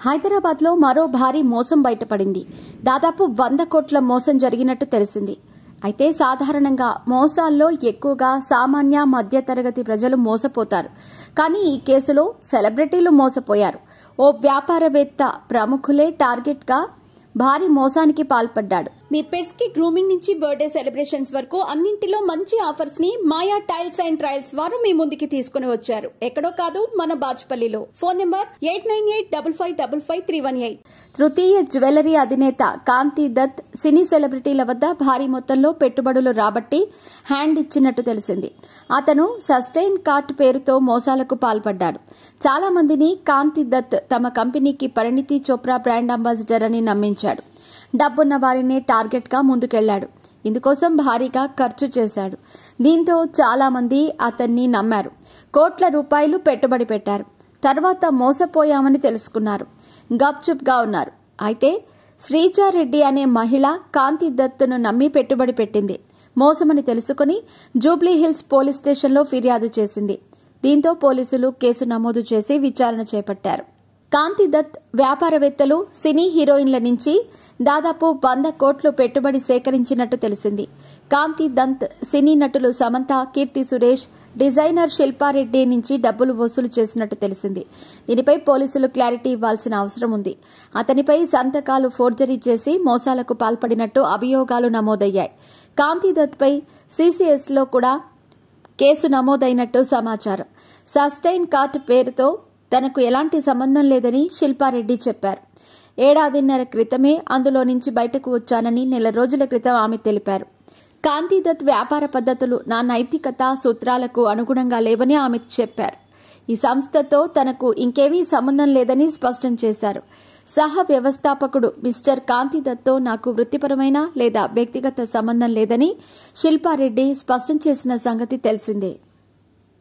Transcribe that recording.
హైదరాబాద్లో మరో భారీ మోసం బయటపడింది. దాదాపు 100 కోట్ల మోసం జరిగినట్టు తెలిసింది. అయితే సాధారణంగా మోసాల్లో ఎక్కువగా సామాన్య మధ్యతరగతి ప్రజలు మోసపోతారు. కానీ ఈ కేసులో సెలబ్రిటీలు మోసపోయారు. ఓ వ్యాపారవేత్త ప్రముఖులే టార్గెట్గా భారీ మోసానికి పాల్పడ్డాడు. మీ పెట్స్ కి గ్రూమింగ్ నుంచి బర్త్డే సెలబ్రేషన్స్ వరకు అన్నింటిలో మంచి ఆఫర్స్ ని మాయా టైల్స్ అండ్ ట్రయల్స్ వారు మీ ముందుకి తీసుకుని వచ్చారు. ఎక్కడో కాదు, మన బాచుపల్లిలో. Phone number 8985555318. తృతీయ జ్యువెలరీ అధినేత కాంతి దత్ సినీ సెలబ్రిటీల వద్ద భారీ మొత్తంలో పెట్టుబడులు రాబట్టి హ్యాండ్ ఇచ్చినట్టు తెలిసింది. అతను సస్టైన్ కార్ట్ పేరుతో మోసాలకు పాల్పడ్డాడు. చాలా మందిని కాంతి దత్ తమ కంపెనీకి పరిణితి చోప్రా బ్రాండ్ అంబాసిడర్ అని నమ్మించాడు. డబ్బున్న వారినే టార్గెట్ గా ముందుకెళ్లాడు. ఇందుకోసం భారీగా ఖర్చు చేశాడు. దీంతో చాలా మంది అతన్ని నమ్మారు. కోట్ల రూపాయలు పెట్టుబడి పెట్టారు. తర్వాత మోసపోయామని తెలుసుకున్నారు. గప్చుప్ గా ఉన్నారు. అయితే శ్రీజారెడ్డి అనే మహిళ కాంతి దత్తును నమ్మి పెట్టుబడి పెట్టింది. మోసమని తెలుసుకుని జూబ్లీహిల్స్ పోలీస్ స్టేషన్లో ఫిర్యాదు చేసింది. దీంతో పోలీసులు కేసు నమోదు చేసి విచారణ చేపట్టారు. కాంతి దత్ వ్యాపారవేత్తలు, సినీ హీరోయిన్ల నుంచి దాదాపు 100 కోట్లు పెట్టుబడి సేకరించినట్టు తెలిసింది. కాంతి దత్ సినీ నటులు సమంత, కీర్తి సురేష్, డిజైనర్ శిల్పారెడ్డి నుంచి డబ్బులు వసూలు చేసినట్టు తెలిసింది. దీనిపై పోలీసులు క్లారిటీ ఇవ్వాల్సిన అవసరం ఉంది. అతనిపై సంతకాలు ఫోర్జరీ చేసి మోసాలకు పాల్పడినట్టు అభియోగాలు నమోదయ్యాయి. కాంతి దత్ పై సీసీఎస్లో కూడా కేసు నమోదైనట్టు సమాచారం. సస్టైన్ కార్ట్ పేరుతో తనకు ఎలాంటి సంబంధం లేదని శిల్పారెడ్డి చెప్పారు. ఏడాదిన్నర క్రితమే అందులో నుంచి బయటకు వచ్చానని నెల రోజుల క్రితం ఆమె తెలిపారు. కాంతి దత్ వ్యాపార పద్ధతులు నా నైతికత సూత్రాలకు అనుగుణంగా లేవని ఆమె చెప్పారు. ఈ సంస్థతో తనకు ఇంకేమీ సంబంధం లేదని స్పష్టం చేశారు. సహ వ్యవస్థాపకుడు మిస్టర్ కాంతి దత్తో నాకు వృత్తిపరమైన లేదా వ్యక్తిగత సంబంధం లేదని శిల్పారెడ్డి స్పష్టం చేసిన సంగతి తెలిసిందే.